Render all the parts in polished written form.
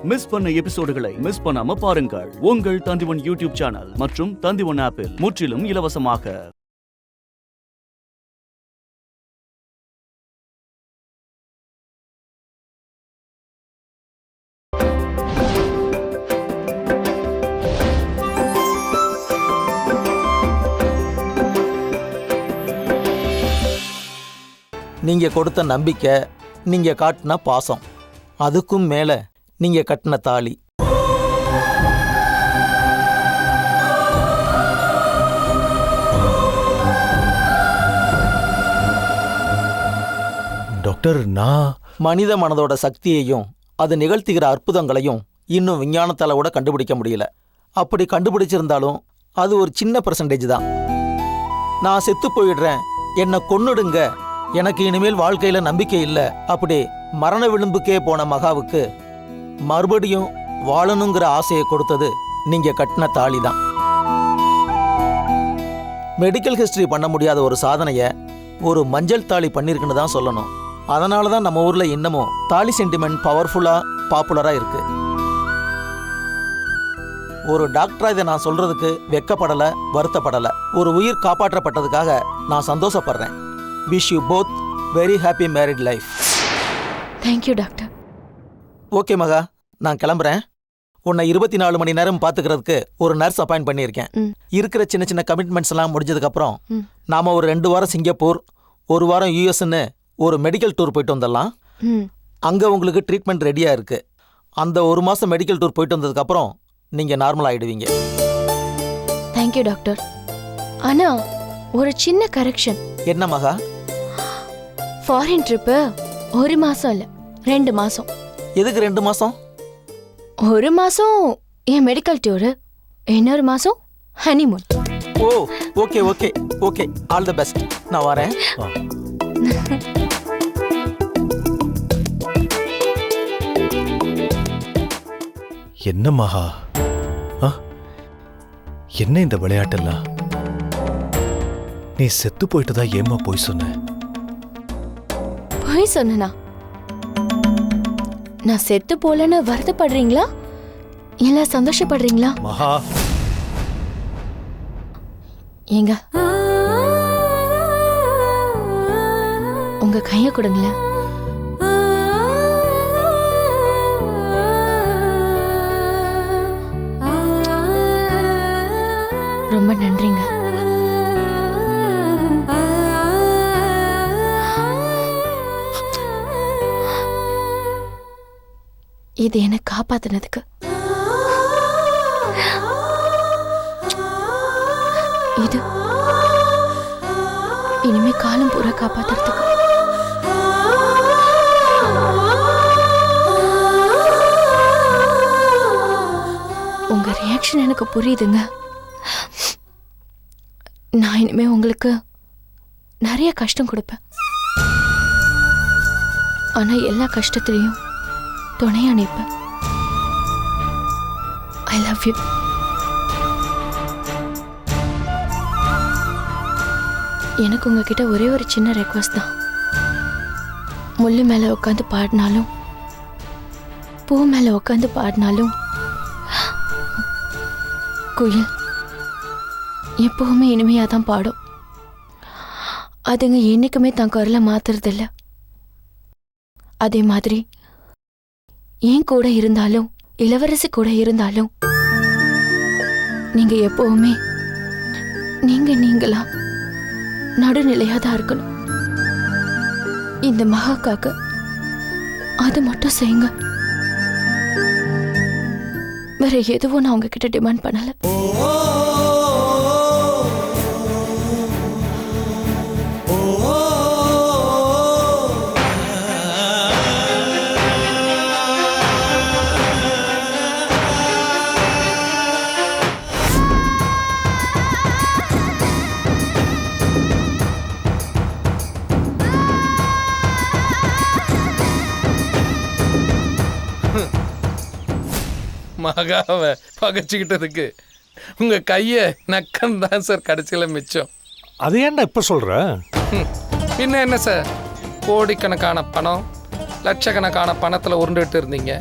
Miss பண்ண எபிசோடுகளை miss பண்ணாம பாருங்கள் உங்கள் தந்திவன் யூடியூப் சேனல் மற்றும் தந்திவன் ஆப்பில் முற்றிலும் இலவசமாக. நீங்க கொடுத்த நம்பிக்கை, நீங்க காட்டின பாசம், அதுக்கும் மேல நீங்க கட்டின தாலி. டாக்டர், நான் மனித மனதோட சக்தியையும் அது நிகழ்த்துகிற அற்புதங்களையும் இன்னும் விஞ்ஞானத்தால கூட கண்டுபிடிக்க முடியல. அப்படி கண்டுபிடிச்சிருந்தாலும் அது ஒரு சின்ன பெர்சன்டேஜ் தான். நான் செத்து போயிடுறேன், என்னை கொன்னுடுங்க, எனக்கு இனிமேல் வாழ்க்கையில நம்பிக்கை இல்லை, அப்படி மரண விளிம்புக்கே போன மகாவுக்கு மறுபடியும் வாழணுங்கிற ஆசையை கொடுத்தது நீங்க கட்டின தாலி தான். மெடிக்கல் ஹிஸ்டரி பண்ண முடியாத ஒரு சாதனையை ஒரு மஞ்சள் தாலி பண்ணிருக்குன்னு தான் சொல்லணும். அதனால தான் நம்ம ஊர்ல இன்னமும் தாலி சென்டிமெண்ட் பவர்ஃபுல்லா பாப்புலரா இருக்கு. ஒரு டாக்டரா இதை நான் சொல்றதுக்கு வெக்கப்படல, வருத்தப்படல. ஒரு உயிர் காப்பாற்றப்பட்டதுக்காக நான் சந்தோஷப்படுறேன். Wish you both very happy married life. Thank you doctor. Okay மகா, நான் கிளம்புறேன். உன்னை 24 மணி நேரம் பார்த்துக்கிறதுக்கு ஒரு நர்ஸ் அப்பாயிண்ட் பண்ணியிருக்கேன். இருக்கிற சின்ன சின்ன கமிட்மெண்ட்ஸ் எல்லாம் முடிஞ்சதுக்கப்புறம் நாம ஒரு 2 வாரம் சிங்கப்பூர், 1 வாரம் யூஎஸ்ன்னு ஒரு மெடிக்கல் டூர் போயிட்டு வந்துடலாம். அங்கே உங்களுக்கு ட்ரீட்மெண்ட் ரெடியாக இருக்கு. அந்த 1 மாதம் மெடிக்கல் டூர் போயிட்டு வந்ததுக்கப்புறம் நீங்கள் நார்மல் ஆகிடுவீங்க. Thank you doctor. ஆனா ஒரு சின்ன கரெக்ஷன். என்ன மகா? ஃபாரின் ட்ரிப்பு 1 மாசம் இல்ல 2 மாசம். எதுக்கு 2 மாசம்? 1 மாசம் என் மெடிக்கல் டூரு, இன்னொரு மாசம் honeymoon. Oh, okay okay okay, all the best. நான் வரேன். என்ன மகா, என்ன இந்த விளையாட்டெல்லாம்? நீ செத்து போயிட்டதா ஏமா போய் சொன்ன? போய் சொன்னா நான் செத்து போலன்னு வருத்தப்படுறீங்களா இல்ல சந்தோஷப்படுறீங்களா? மகா, ஏங்க உங்க கைய கொடுங்களேன். ரொம்ப நன்றிங்க. இது என்னை காப்பாத்தினதுக்கு. இது இனிமே காலம் பூரா காப்பாத்துறதுக்கு. உங்க ரியாக்ஷன் எனக்கு புரியுதுங்க. நான் இனிமே உங்களுக்கு நிறைய கஷ்டம் கொடுப்பேன். ஆனா எல்லா கஷ்டத்திலையும் துணையா நிற்பேன். I love you. எனக்கு உங்ககிட்ட ஒரே ஒரு சின்ன ரெக்வஸ்ட் தான். முள்ளு மேல உட்காந்து பாடினாலும் பூ மேல உட்காந்து பாடினாலும் குயில் எப்பவுமே இனிமையா தான் பாடும். அதுங்க என்னைக்குமே தன் குரலை மாத்துறதில்ல. அதே மாதிரி ஏன் கூட இருந்தாலும், இளவரசி கூட இருந்தாலும் நீங்க எப்பவுமே நீங்களா நடுநிலையா தான் இருக்கணும். இந்த மகாக்காக அது மட்டும் செய்யுங்க. வேற எதுவும் நான் உங்ககிட்ட டிமாண்ட் பண்ணல. மகாவை பகச்சிக்கிட்டதுக்கு உங்க கையை நக்கன் தான் சார் கடைசியில் மிச்சம். அது ஏன்டா இப்ப சொல்ற? பின்ன என்ன சார், கோடிக்கணக்கான பணம், லட்சக்கணக்கான பணத்தில் உருண்டுட்டு இருந்தீங்க.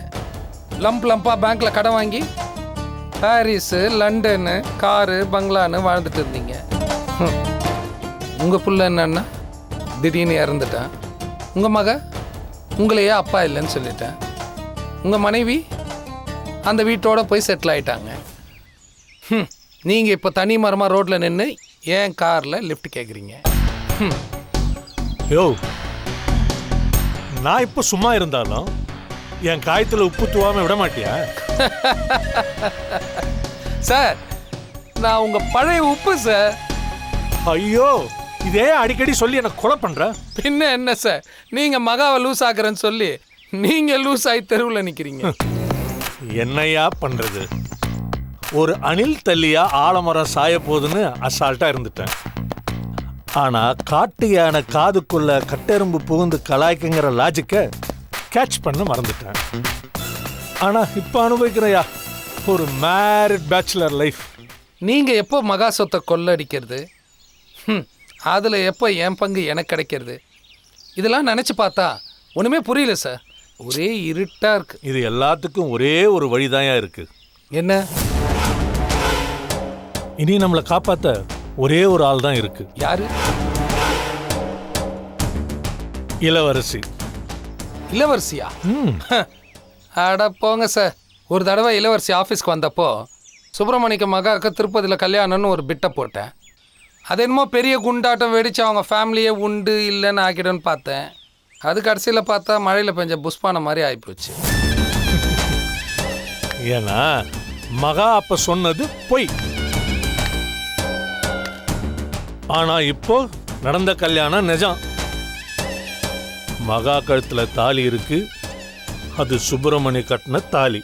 லம்பா பேங்க்ல கடன் வாங்கி பாரிஸு லண்டனு காரு பங்களான்னு வாழ்ந்துட்டு இருந்தீங்க. உங்கள் புள்ள என்னன்னா திடீர்னு இறந்துட்டான். உங்கள் மக உங்களையே அப்பா இல்லைன்னு சொல்லிட்டேன். உங்கள் மனைவி அந்த வீட்டோட போய் செட்டில் ஆயிட்டாங்க. நீங்கள் இப்போ தனி மரமாக ரோட்டில் நின்று ஏன் காரில் லிஃப்ட் கேட்குறீங்க? யோ, நான் இப்போ சும்மா இருந்தாலும் என் காயத்தில் உப்பு தூவாம விட மாட்டியா? சார், நான் உங்கள் பழைய உப்பு சார். ஐயோ, இதே அடிக்கடி சொல்லி எனக்கு கொலை பண்ற. பின்ன என்ன சார், நீங்கள் மகாவை லூஸ் ஆக்குறேன்னு சொல்லி நீங்கள் லூஸ் ஆகி தெருவில் நிற்கிறீங்க. என்னையா பண்றது? ஒரு அணில் தள்ளியா ஆலமரம் சாய போகுதுன்னு அசால்ட்டா இருந்துட்டேன். ஆனா காட்டு யானை காதுக்குள்ள கட்டெரும்பு புகுந்து கலாய்க்குங்கிற லாஜிக்கை கேட்ச் பண்ண மறந்துட்டேன். ஆனா இப்ப அனுபவிக்கிறையா ஒரு மேரிட் பேச்சுலர் லைஃப். நீங்கள் எப்போ மகா சொத்தை கொள்ளடிக்கிறது, அதில் எப்போ என் பங்கு எனக்கு கிடைக்கிறது, இதெல்லாம் நினச்சி பார்த்தா ஒன்றுமே புரியல சார். ஒரே இருட்டாக இருக்கு. இது எல்லாத்துக்கும் ஒரே ஒரு வழிதாயா இருக்கு. என்ன? இனி நம்மளை காப்பாத்த ஒரே ஒரு ஆள் தான் இருக்கு. யாரு? இளவரசி. இளவரசியா? அட போங்க சார். ஒரு தடவை இளவரசி ஆஃபீஸ்க்கு வந்தப்போ சுப்பிரமணிக்க மகாவுக்கு திருப்பதியில் கல்யாணம்னு ஒரு பிட்டை போட்டேன். அது என்னமோ பெரிய குண்டாட்டம் வெடிச்சு அவங்க ஃபேமிலியே உண்டு இல்லைன்னு ஆக்கிடும்னு பார்த்தேன். அது கடைசியில் பார்த்தா மழையில் பெஞ்ச புஷ்பான மாதிரி ஆகிப்போச்சு. ஏன்னா மகா அப்ப சொன்னது பொய். ஆனா இப்போ நடந்த கல்யாணம் நிஜம். மகா கழுத்துல தாலி இருக்கு. அது சுப்பிரமணி கட்டின தாலி.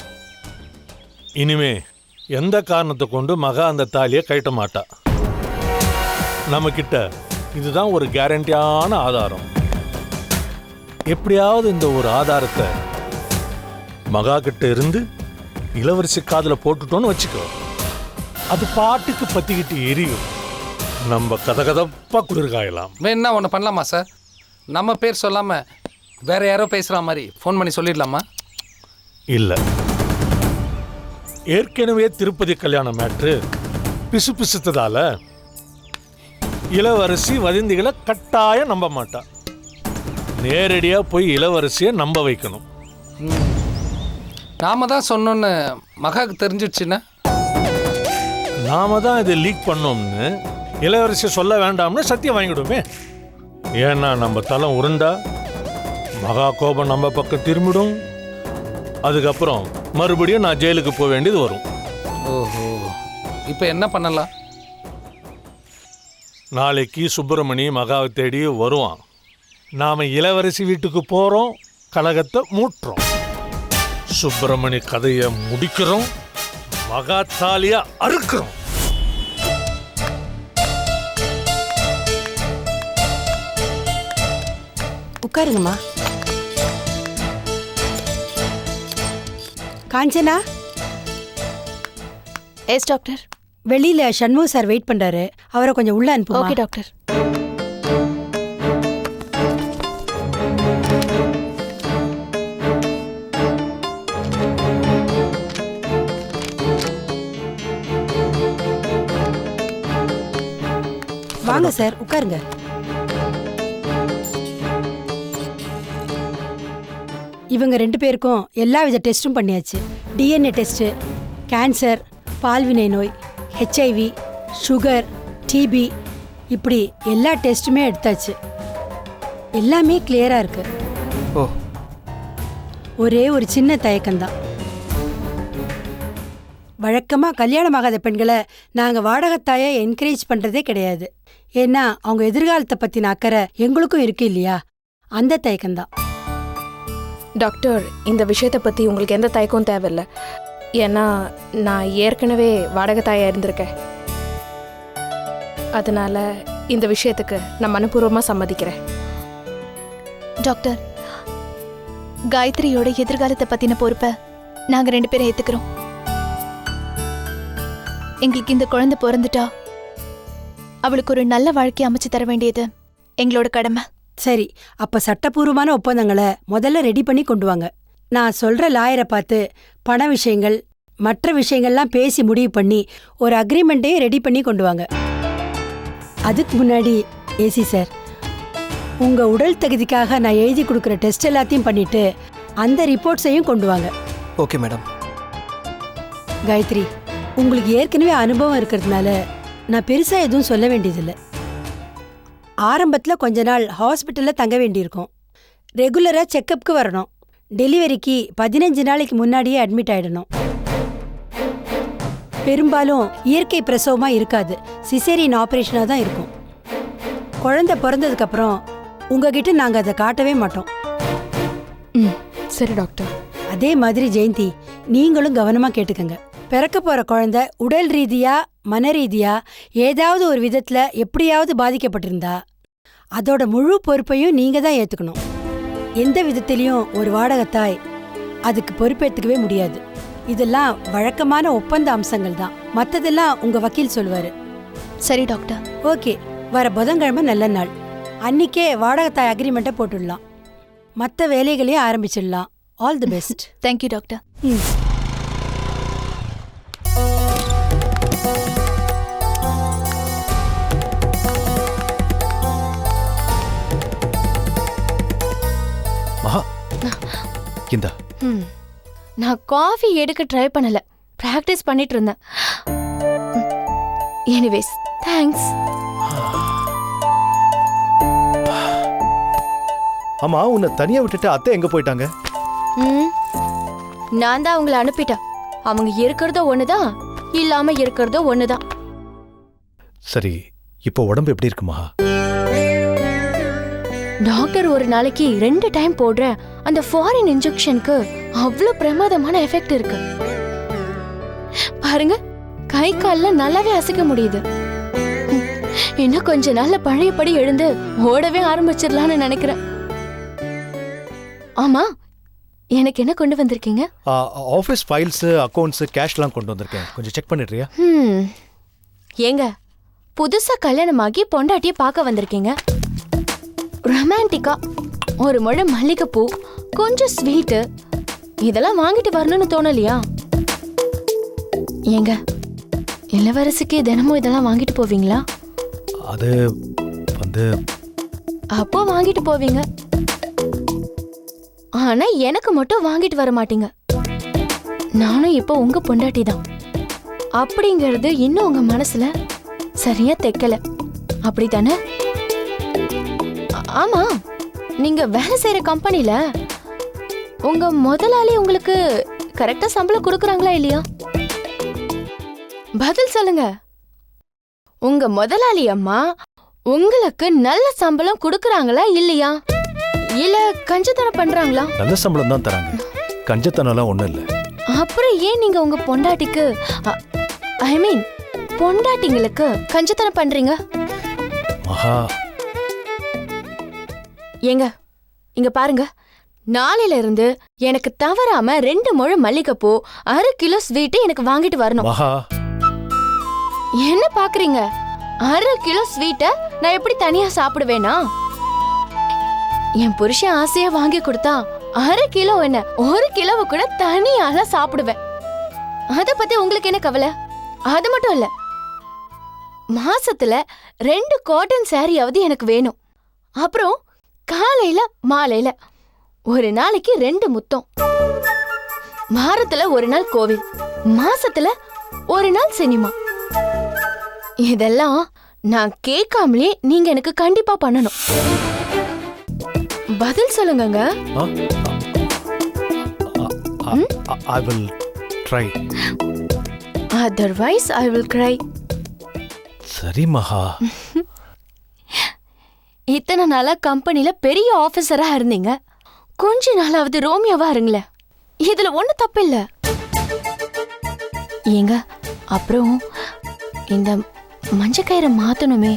இனிமே எந்த காரணத்தை கொண்டு மகா அந்த தாலியை கழட்ட மாட்டா. நம்ம கிட்ட இதுதான் ஒரு கேரண்டியான ஆதாரம். எப்படியாவது இந்த ஒரு ஆதாரத்தை மகா கிட்ட இருந்து இளவரசி காதுல போட்டுட்டோன்னு வச்சுக்கோ, அது பாட்டுக்கு பத்திக்கிட்டு எரியும். நம்ம கதகதப்பா குளிர்காயலாம். வேணா ஒன்று பண்ணலாமா சார்? நம்ம பேர் சொல்லாமல் வேற யாரோ பேசுகிற மாதிரி ஃபோன் பண்ணி சொல்லிடலாமா? இல்லை, ஏற்கனவே திருப்பதி கல்யாண மேட்ரு பிசு பிசுத்ததால இளவரசி வதந்திகளை கட்டாயம் நம்ப மாட்டா. நேரடியா போய் இளவரசியை நம்ப வைக்கணும். நாம தான் சொன்னோன்னு மகாவுக்கு தெரிஞ்சிடுச்சுன்னா? நாம தான் இதை லீக் பண்ணோம்னு இளவரசி சொல்ல வேண்டாம்னு சத்தியம் வாங்கிடுமே. ஏன்னா நம்ம தலம் உருண்டா மகா கோபம் நம்ம பக்கம் திரும்பிடும். அதுக்கப்புறம் மறுபடியும் நான் ஜெயிலுக்கு போக வேண்டியது வரும். ஓஹோ, இப்போ என்ன பண்ணலாம்? நாளைக்கு சுப்பிரமணி மகாவை தேடி வருவான். நாம இளவரசி வீட்டுக்கு போறோம், கலகத்தை மூட்டுறோம், சுப்பிரமணி கதையை முடிக்கிறோம், மகா தாலியா அறுக்கிறோம். உட்காருங்கம்மா. Kanchana, yes doctor. வெளியில சண்முக சார் வெயிட் பண்றாரு. அவரை கொஞ்சம் உள்ள அனுப்புங்க. Okay doctor. வாங்க சார், உட்காருங்க. இவங்க 2 பேருக்கும் எல்லா வித டெஸ்ட்டும் பண்ணியாச்சு. டிஎன்ஏ டெஸ்ட்டு, கேன்சர், பால்வினை நோய், ஹெச்ஐவி, சுகர், டிபி, இப்படி எல்லா டெஸ்ட்டுமே எடுத்தாச்சு. எல்லாமே கிளியரா இருக்கு. ஓ, ஒரே ஒரு சின்ன தயக்கம்தான். வழக்கமாக கல்யாணமாகாத பெண்களை நாங்கள் வாடகத்தாயை என்கரேஜ் பண்ணுறதே கிடையாது. ஏன்னா அவங்க எதிர்காலத்தை பற்றின அக்கறை எங்களுக்கும் இருக்கு இல்லையா? அந்த தயக்கம்தான். டாக்டர், இந்த விஷயத்தை பற்றி உங்களுக்கு எந்த தயக்கமும் தேவையில்லை. ஏன்னா நான் ஏற்கனவே வாடகத்தாயாக இருந்திருக்கேன். அதனால இந்த விஷயத்துக்கு நான் மனப்பூர்வமாக சம்மதிக்கிறேன். டாக்டர், காயத்ரியோட எதிர்காலத்தை பத்தின பொறுப்பை நாங்க 2 பேரும் ஏத்துக்கிறோம். எங்களுக்கு இந்த குழந்தை பிறந்துட்டா அவளுக்கு ஒரு நல்ல வாழ்க்கை அமைச்சு தர வேண்டியது எங்களோட கடமை. சரி, அப்ப சட்டப்பூர்வமான ஒப்பந்தங்களை முதல்ல ரெடி பண்ணி கொண்டு வாங்க. நான் சொல்ற லாயரை பார்த்து பண விஷயங்கள் மற்ற விஷயங்கள்லாம் பேசி முடிவு பண்ணி ஒரு அக்ரிமெண்ட்டையும் ரெடி பண்ணி கொண்டு வாங்க. அதுக்கு முன்னாடி ஏசி சார், உங்கள் உடல் தகுதிக்காக நான் எழுதி கொடுக்குற டெஸ்ட் எல்லாத்தையும் பண்ணிட்டு அந்த ரிப்போர்ட்ஸையும் கொண்டு வாங்க. Okay madam. காயத்ரி, உங்களுக்கு ஏற்கனவே அனுபவம் இருக்கிறதுனால நான் பெருசாக எதுவும் சொல்ல வேண்டியதில்லை. ஆரம்பத்தில் கொஞ்ச நாள் ஹாஸ்பிட்டலில் தங்க வேண்டியிருக்கும். ரெகுலராக செக்கப்புக்கு வரணும். டெலிவரிக்கு 15 நாளைக்கு முன்னாடியே அட்மிட் ஆகிடணும். பெரும்பாலும் இயற்கை பிரசவமாக இருக்காது, சிசேரியன் ஆப்ரேஷனாக தான் இருக்கும். குழந்தை பிறந்ததுக்கப்புறம் உங்ககிட்ட நாங்கள் அதை காட்டவே மாட்டோம். ம், சரி டாக்டர். அதே மாதிரி ஜெயந்தி, நீங்களும் கவனமாக கேட்டுக்கங்க. பிறக்க போகிற குழந்தை உடல் ரீதியா மன ரீதியா ஏதாவது ஒரு விதத்தில் எப்படியாவது பாதிக்கப்பட்டிருந்தா அதோட முழு பொறுப்பையும் நீங்கள் தான் ஏற்றுக்கணும். எந்த விதத்திலையும் ஒரு வாடகத்தாய் அதுக்கு பொறுப்பேற்றுக்கவே முடியாது. இதெல்லாம் வழக்கமான ஒப்பந்த அம்சங்கள் தான். மற்றதெல்லாம் உங்கள் வக்கீல் சொல்லுவார். சரி டாக்டர். ஓகே, வர புதன்கிழமை நல்ல நாள். அன்னிக்கே வாடகத்தாய் அக்ரிமெண்ட்டை போட்டுடலாம். மற்ற வேலைகளையும் ஆரம்பிச்சிடலாம். All the best. Thank you doctor. ம். மகா, இந்தா. ம், நான் காஃபி எடுக்க ட்ரை பண்ணல, ப்ராக்டிஸ் பண்ணிட்டு இருந்தேன். Anyways thanks. ஆமா, உன்னை தனியா விட்டுட்டு அத்தை எங்க போயிட்டாங்க? ம், நான் தான் அவங்கள அனுப்பிட்டேன். அவங்க இருக்கிறதோ ஒண்ணுதான், இல்லாம இருக்கிறதோ ஒண்ணுதான். சரி, இப்போ உடம்பு எப்படி இருக்கு மகா? டாக்டர் ஒரு நாளைக்கு 2 டைம் போடுற அந்த ஃபாரின் இன்ஜெக்ஷனுக்கு அவ்வளோ பிரமாதமான எஃபெக்ட் இருக்கு. பாருங்க, கை கால்ல நல்லாவே அசைக்க முடியுது. இன்னும் கொஞ்ச நாள்ல பழையபடி எழுந்து ஓடவே ஆரம்பிச்சிடலான்னு நினைக்கிறேன். ஆமா, எனக்கு என்ன கொண்டு வந்திருக்கீங்க? ஆஃபீஸ் ஃபைல்ஸ், அக்கவுண்ட்ஸ், கேஷ்லாம் கொண்டு வந்திருக்கேன். கொஞ்சம் செக் பண்ணிடுறியா? ஏங்க, புதுசா கல்யாணமாகி பொண்டாட்டியை பார்க்க வந்திருக்கீங்க. ரொமான்டிக்கா ஒரு முழம் மல்லிகைப்பூ, கொஞ்சம் ஸ்வீட்டு, இதெல்லாம் வாங்கிட்டு வரணும்னு தோணலையா? ஏங்க, இளவரசிக்கு தினமும் இதெல்லாம் வாங்கிட்டு போவீங்களா? அது வந்து அப்போ வாங்கிட்டு போவீங்க. ஆனா எனக்கு மட்டும் வாங்கிட்டு வர மாட்டீங்க. நானும் இப்போ உங்க பொண்டாட்டி தான் அப்படிங்கிறது இன்னும் உங்க மனசுல சரியா தைக்கல, அப்படித்தானே? ஆமா, நீங்க வேலை செய்யற கம்பெனில உங்க முதலாளி உங்களுக்கு கரெக்டா சம்பளம் கொடுக்கறாங்களா இல்லையா? பதில் சொல்லுங்க. உங்க முதலாளி அம்மா உங்களுக்கு நல்ல சம்பளம் கொடுக்கறாங்களா இல்லையா? இல்ல கஞ்சத்தனம் பண்றாங்களா? நல்ல சம்பளம் தான் தராங்க, கஞ்சத்தனம்லாம் ஒண்ணும் இல்ல. அப்புறம் ஏன் நீங்க உங்க பொண்டாட்டிக்கு, ஐ மீன் பொண்டாட்டிங்களுக்கு கஞ்சத்தனம் பண்றீங்க? மகா, ஏங்க, இங்க பாருங்க, நாளையில இருந்து எனக்கு தவறாம 2 முழம் மல்லிகைப்பூ, 1/2 கிலோ ஸ்வீட் எனக்கு வாங்கிட்டு வரணும். மகா, என்ன பாக்குறீங்க? 1/2 கிலோ ஸ்வீட்டை நான் எப்படி தனியா சாப்பிடுவேனா? என் புருஷன் ஆசையா வாங்கி கொடுத்தா 1/2 கிலோ என்ன 1 கிலோவை கூட தனியால சாப்பிடுவேன். அத பத்தி உங்களுக்கு என்ன கவலை? அது மட்டும் இல்ல, மாசத்துல 2 காட்டன் சாரியாவது எனக்கு வேணும். அப்புறம் காலையில மாலையில ஒரு நாளைக்கு 2 முத்தம். வாரத்துல ஒரு நாள் கோவில், மாசத்துல ஒரு நாள் சினிமா. இதெல்லாம் நான் கேட்காமலே நீங்க எனக்கு கண்டிப்பா பண்ணணும். பதில் சொல்லுங்க. I will try. Otherwise I will cry. சரி மகா. இத்தனை நாளா கம்பெனில பெரிய ஆபீசரா இருந்தீங்க, கொஞ்ச நாளாவது ரோமியோவா இருங்களேன். இதுல ஒண்ணு தப்பு இல்ல. ஏங்க, அப்புறம் இந்த மஞ்சக்கயிறை மாத்தணுமே.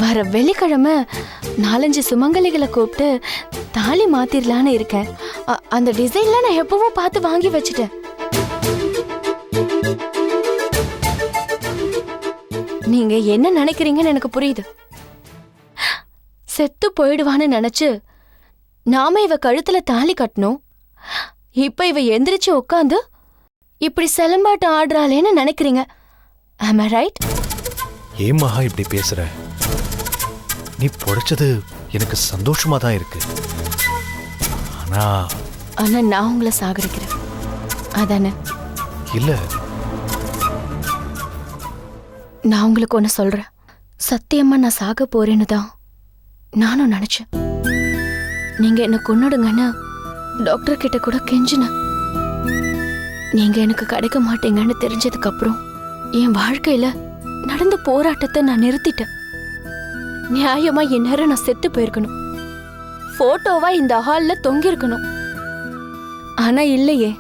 வர வெள்ளிக்கிழமை 4-5 சுமங்கலிகளை கூப்பிட்டு தாலி மாத்திரலான்னு இருக்கேன். அந்த டிசைன்லாம் நான் எப்பவும் பார்த்து வாங்கி வச்சுட்டேன். நீங்க என்ன நினைக்கிறீங்கன்னு எனக்கு புரியுது. செத்து போயிடுவான்னு நினைச்சு நாம இவ கழுத்துல தாலி கட்டணும், இப்ப இவ எந்திரிச்சு உட்காந்து இப்படி செலம்பாட்டம் ஆடுறாளேன்னு நினைக்கிறீங்க. am I right? ஏன் மகா இப்படி பேசுற? நீ பொழைச்சது எனக்கு சந்தோஷமா தான் இருக்கு. ஆனா ஆனா நான் உங்களை சாகடிக்கிறேன் அதானே? இல்ல, நான் உங்களுக்கு ஒன்று சொல்றேன். சத்தியமா நான் சாக போறேன்னு தான் நானும் நினைச்சேன். நீங்க என்ன கொன்னுடுங்கன்னு டாக்டர் கிட்ட கூட கெஞ்சினேன். நீங்க எனக்கு கிடைக்க மாட்டீங்கன்னு தெரிஞ்சதுக்கு அப்புறம் என் வாழ்க்கையில நடந்த போராட்டத்தை நான் நிறுத்திட்டேன். நியாயமா இந்நேரம் நான் செத்து போயிருக்கணும், போட்டோவா இந்த ஹால்ல தொங்கிருக்கணும். ஆனா இல்லையே,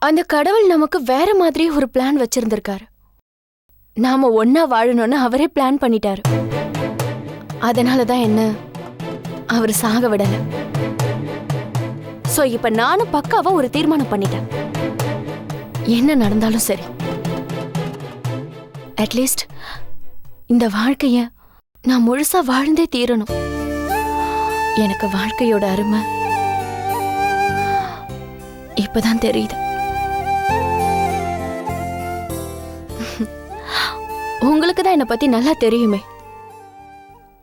அந்த கடவுள் நமக்கு வேற மாதிரி ஒரு பிளான் வச்சிருந்திருக்காரு. நாம ஒன்னா வாழணும்னு அவரே பிளான் பண்ணிட்டாரு. அதனாலதான் என்ன அவர் சாக விடல. சோ இப்ப நானும் பக்காவா ஒரு தீர்மானம் பண்ணிட்டேன். என்ன நடந்தாலும் சரி, அட்லீஸ்ட் இந்த வாழ்க்கைய நான் முழுசா வாழ்ந்தே தீரணும். எனக்கு வாழ்க்கையோட அருமை இப்பதான் தெரியுது. உங்களுக்கு தான் என்னை பத்தி நல்லா தெரியுமே.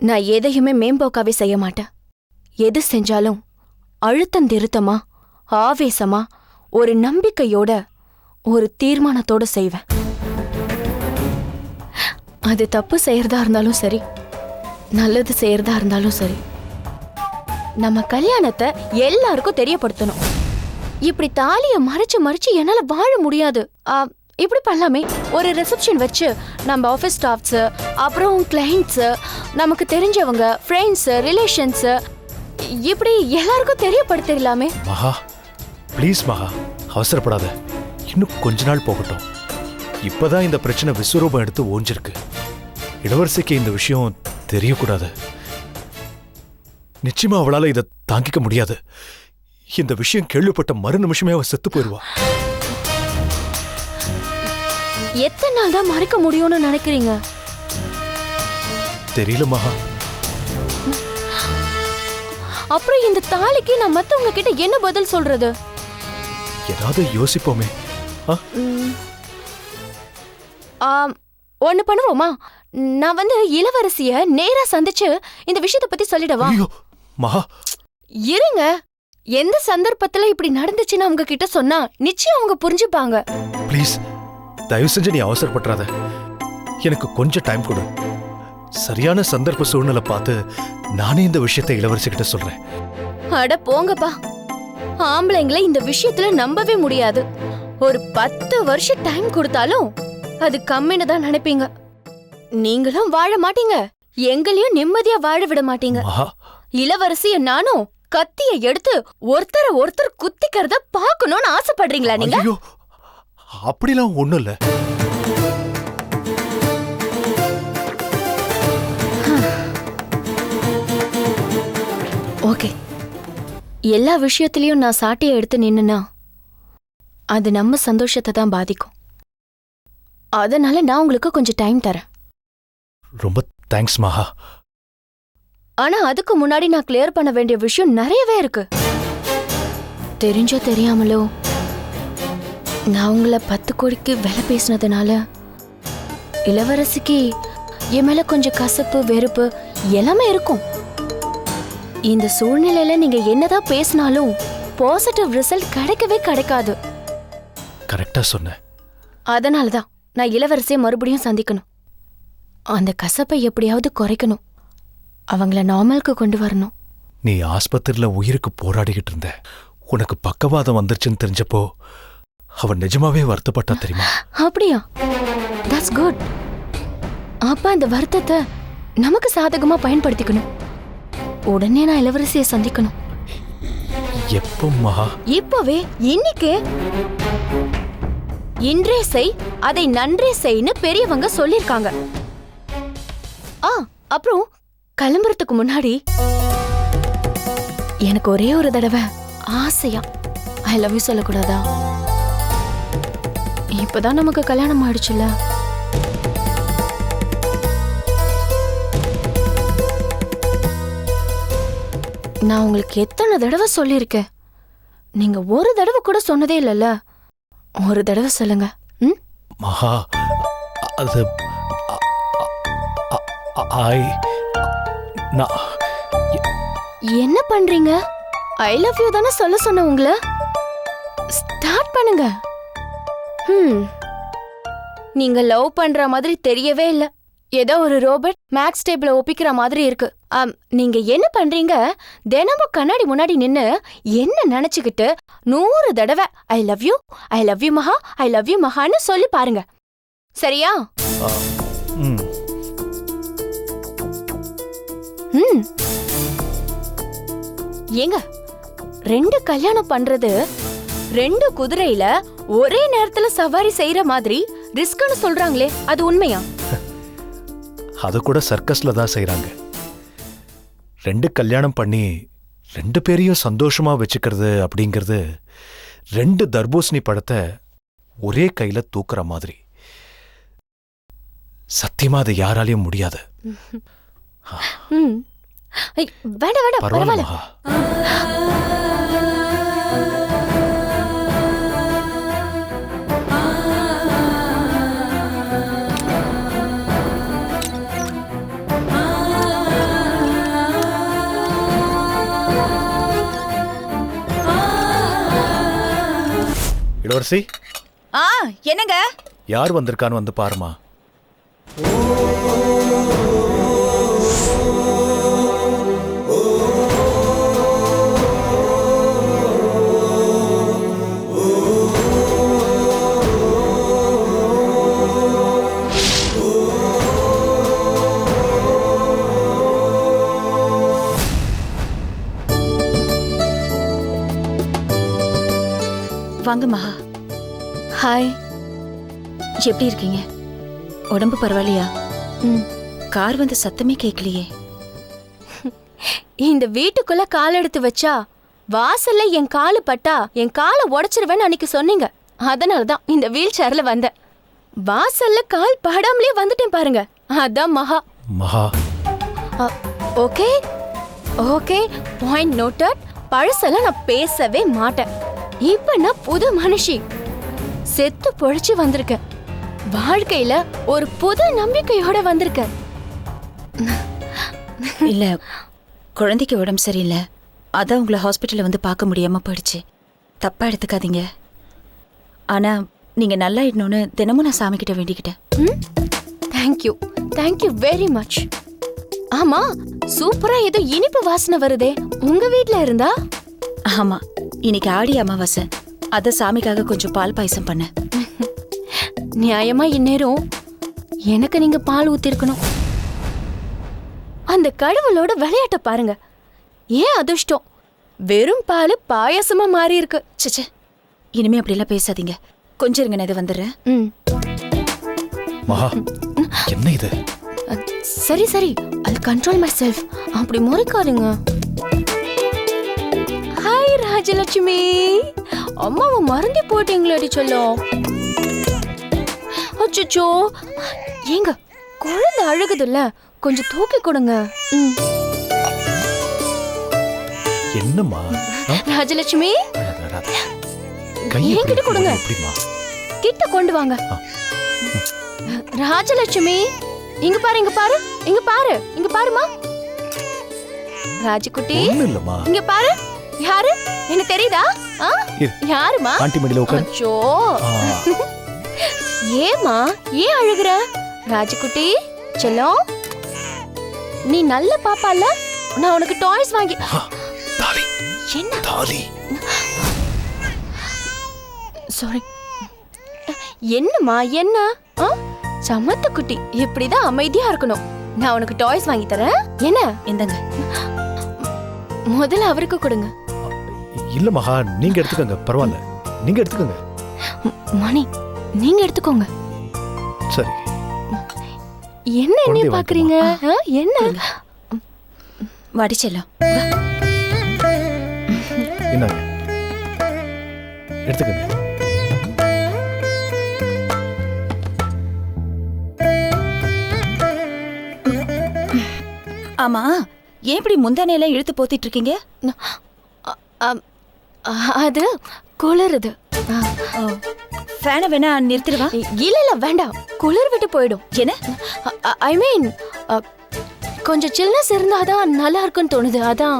நான் எதையுமே மேம்போக்காவே செய்ய மாட்டேன். எது செஞ்சாலும் அழுத்தம் திருத்தமா, ஆவேசமா, ஒரு நம்பிக்கையோட, ஒரு தீர்மானத்தோட செய்வேன். அது தப்பு செய்யறதா இருந்தாலும் சரி, நல்லது செய்யறதா இருந்தாலும் சரி, நம்ம கல்யாணத்தை எல்லாருக்கும் தெரியப்படுத்தணும். இப்படி தாலிய மறைச்சு மறைச்சு என்னால வாழ முடியாது. இப்படி பண்ணலாமே, ஒரு ரிசப்ஷன் வச்சு நம்ம ஆஃபீஸ் ஸ்டாஃப்ஸ், அப்புறம் கிளைண்ட்ஸ், நமக்கு தெரிஞ்சவங்க, ஃப்ரெண்ட்ஸ், ரிலேஷன்ஸ், இப்படி எல்லாருக்கும் தெரியப்படுத்திடலாமே. மகா ப்ளீஸ் மகா, அவசரப்படாத. இன்னும் கொஞ்ச நாள் போகட்டும். இப்பதான் இந்த பிரச்சனை விஸ்வரூபம் எடுத்து ஓஞ்சிருக்கு. இளவரசிக்கு இந்த விஷயம் தெரியக்கூடாது. நிச்சயமா அவளால இதை தாங்கிக்க முடியாது. இந்த விஷயம் கேள்விப்பட்ட மறு நிமிஷமே அவ செத்து போயிடுவா. எத்தனை நாள் தான் மறைக்க முடியும்னு நினைக்கிறீங்க? தெரியல மகா. அப்புறம் இந்த தாலிக்கு நான் மத்தவங்க கிட்ட என்ன பதில் சொல்றது? ஏதாவது யோசிப்போமே. ஒண்ணு பண்ணுவோமா? நான் வந்து இளவரசிய நேரா சந்திச்சு இந்த விஷயத்தை பத்தி சொல்லிடவா? ஐயோ மகா, இருங்க. எந்த சந்தர்ப்பத்துல இப்படி நடந்துச்சுன்னு அவங்க கிட்ட சொன்னா நிச்சயம் அவங்க புரிஞ்சுப்பாங்க. ப்ளீஸ் தயவு செஞ்சு நீ அவசரப்படாத. எனக்கு கொஞ்சம் டைம் கொடு. சரியான சந்தர்ப்ப சூழ்நிலை பார்த்து நானே இந்த விஷயத்தை இளவரசிக்கிட்ட சொல்றேன். அட போங்கப்பா, ஆம்பளைங்களை இந்த விஷயத்துல நம்பவே முடியாது. ஒரு 10 வருஷம் டைம் கொடுத்தாலும் அது கம்மின்னு தான் நினைப்பீங்க. நீங்களும் வாழ மாட்டீங்க, எங்களையும் நிம்மதியா வாழ விட மாட்டீங்க. மகா, இளவரசிய நானும் கத்திய எடுத்து ஒருத்தர் குத்திக்கிறத பாக்கணும்னு ஆசைப்படுறீங்களா நீங்க? ஐயோ அப்படிலாம் ஒண்ணும் இல்ல. ஓகே, எல்லா விஷயத்திலயும் நான் சாட்டியை எடுத்து நின்னுனா அது நம்ம சந்தோஷத்தை தான் பாதிக்கும். அதனால நான் உங்களுக்கு கொஞ்சம் டைம் தரேன். ரொம்ப தேங்க்ஸ் மகா. ஆனா அதுக்கு முன்னாடி நான் கிளியர் பண்ண வேண்டிய விஷயம் நிறையவே இருக்கு. தெரிஞ்சோ தெரியாமலோ நான் உங்களை 10 கோடிக்கு விலை பேசினதுனால இளவரசிக்கு என் மேல கொஞ்சம் கசப்பு, வெறுப்பு எல்லாமே இருக்கும். இந்த சூழ்நிலையில நீங்க என்னதான் பேசினாலும் பாசிட்டிவ் ரிசல்ட் கிடைக்கவே கிடைக்காது. கரெக்டா சொன்ன. அதனாலதான் நான் இளவரசியை மறுபடியும் சந்திக்கணும். அந்த கசப்பை எப்படியாவது குறைக்கணும், அவங்கள நார்மலுக்கு கொண்டு வரணும். நீ ஆஸ்பத்திரியில உயிருக்கு போராடிக்கிட்டு இருந்த. உனக்கு பக்கவாதம் வந்துருச்சுன்னு தெரிஞ்சப்போ அவன் நிஜமாவே வருத்தப்பட்டா தெரியுமா? அப்படியா? That's good. அப்ப அந்த வருத்தத்தை நமக்கு சாதகமா பயன்படுத்திக்கணும். உடனே நான் இளவரசியை சந்திக்கணும். எப்போ மகா? இப்பவே, இன்னைக்கு. இன்றே செய் அதை நன்றே செய்ன்னு பெரியவங்க சொல்லிருக்காங்க. அப்புறம் கிளம்புறதுக்கு முன்னாடி எனக்கு ஒரே ஒரு தடவை ஆசையா ஐ லவ் யூ சொல்லக்கூடாதா? இப்பதான் நமக்கு கல்யாணம் ஆயிடுச்சுல. நான் உங்களுக்கு எத்தனை தடவை சொல்லியிருக்கேன், நீங்க ஒரு தடவை கூட சொன்னதே இல்லைல்ல, ஒரு தடவை சொல்லுங்க. ம், மகா, அது நான் என்ன பண்றீங்க? ஐ லவ் யூ தானே சொல்ல சொன்ன உங்களை. ஸ்டார்ட் பண்ணுங்க. நீங்க லவ் பண்ற மாதிரி தெரியவே இல்ல. ஏதோ ஒரு ரோபோட் மேக்ஸ் டேபிள ஒப்பிக்கிற மாதிரி இருக்கு. நீங்க என்ன பண்றீங்க? தினமும் கண்ணாடி முன்னாடி நின்னு என்ன நினைச்சுக்கிட்டு 100 தடவை ஐ லவ் யூ மகா, ஐ லவ் யூ மகான்னு சொல்லி பாருங்க. சரியா? ம். ஏங்க, 2 கல்யாணம் பண்றது 2 குதிரையில ஒரே நேரத்துல சவாரி செய்யற மாதிரி ரிஸ்க்னு சொல்றாங்களே, அது உண்மையா? அது கூட சர்க்கஸ்ல தான் செய்றாங்க. 2 கல்யாணம் பண்ணி 2 பேரையும் சந்தோஷமா வச்சுக்கிறது அப்படிங்கிறது 2 தர்பூசணி பழத்தை ஒரே கையில தூக்குற மாதிரி. சத்தியமா அது யாராலையும் முடியாது. வேண்டாம் வேண்டாம், பரவாயில்ல பரவாயில்ல. மகா. இளவரசி, என்னங்க? யார் வந்திருக்கான்னு வந்து பாருமா. வாங்க மகா. ஹாய். எப்படி இருக்கீங்க? உடம்பு பரவாயில்லையா? கார் வந்து சத்தமே கேட்கலையே. இந்த வீட்டுக்குள்ள கால் எடுத்து வச்சா வாசல்ல என் காலு பட்டா என் காலை உடைச்சிருவேன்னு அன்னைக்கு சொன்னீங்க. அதனாலதான் இந்த வீல் சேர்ல வந்தேன். வாசல்ல கால் படாமலே வந்துட்டேன் பாருங்க. அதான் மகா. மகா, ஓகே ஓகே, பாயிண்ட் நோட்டட். பழசெல்லாம் நான் பேசவே மாட்டேன். இப்ப நான் புது மனுஷி. செத்து பொழைச்சு வந்திருக்கேன். வாழ்க்கையில ஒரு புது நம்பிக்கையோட வந்திருக்கேன். இல்ல, குழந்தைக்கு உடம்பு சரியில்லை, அதான் உங்களை ஹாஸ்பிட்டல்ல வந்து பார்க்க முடியாம போயிடுச்சு. தப்பா எடுத்துக்காதீங்க. ஆனா நீங்க நல்லா இடணும்னு தினமும் நான் சாமி கிட்ட வேண்டிக்கிட்டேன். Thank you, thank you very much. ஆமா, சூப்பரா ஏதோ இனிப்பு வாசனை வருதே, உங்க வீட்ல இருந்தா? ஆமா, இன்னைக்கு ஆடி அமாவாசை, அத சாமிக்காக கொஞ்சம் பால் பாயசம் பண்ண. நியாயமா இந்நேரம் எனக்கு நீங்க பால் ஊத்திருக்கணும். அந்த கடவுளோட விளையாட்ட பாருங்க. ஏன் அதிர்ஷ்டம், வெறும் பால் பாயசமா மாறி இருக்கு. சச்சே, இனிமே அப்படிலாம் பேசாதீங்க. கொஞ்சம் இருங்க, நான் இது வந்துடுறேன். மகா, என்ன இது? சரி சரி, I'll control myself. அப்படி முறைக்காதுங்க. ஹாய் ராஜலட்சுமி, அம்மாவை மறந்தே போட்டீங்களேடி சொல்லும். அச்சோ, ஏங்க குழந்தை அழுகுதுல்ல, கொஞ்சம் தூக்கி கொடுங்க. என்னம்மா? ராஜலட்சுமி, கையை என்கிட்ட கொடுங்க. எப்படிமா? கிட்ட கொண்டு வாங்க. ராஜலட்சுமி, இங்க பாரு, இங்க பாரு, இங்க பாரு, இங்க பாருமா. ராஜகுட்டி, ஒண்ணும் இல்லம்மா. இங்க பாரு. யாரு என்ன தெரியுதா? யாருமா? ஆண்டி மடியில உட்காரு. அச்சோ, ஏமா ஏன் அழுகுற? ராஜகுட்டி செல்லம், நீ நல்ல பாப்பால, நான் உனக்கு டாய்ஸ் வாங்கி. தாலி, என்ன தாலி. சாரி. என்னம்மா என்ன? சமத்து குட்டி, இப்படிதான் அமைதியா இருக்கணும். நான் உனக்கு டாய்ஸ் வாங்கி தரேன். என்ன? இந்தங்க. முதல்ல அவருக்கு கொடுங்க. இல்ல மகா, நீங்க எடுத்துக்கங்க, பரவாயில்ல, நீங்க எடுத்துக்கங்க. மணி, நீங்க எடுத்துக்கோங்க. சரி. என்ன என்ன குழந்தைய பாக்குறீங்க? என்ன? வடிச்செல்லாம் என்னங்க, எடுத்துக்கங்க. ஆமா, ஏன் இப்படி முந்தானையெல்லாம் இழுத்து போத்திட்டு இருக்கீங்க? அது குளிருது. ஃபேனை வேணா நிறுத்திடுவா? இல்ல இல்ல வேண்டாம், குளிர் விட்டு போயிடும். என்ன? ஐ மீன் கொஞ்சம் சில்னஸ் இருந்தாதான் நல்லா இருக்குன்னு தோணுது. அதான்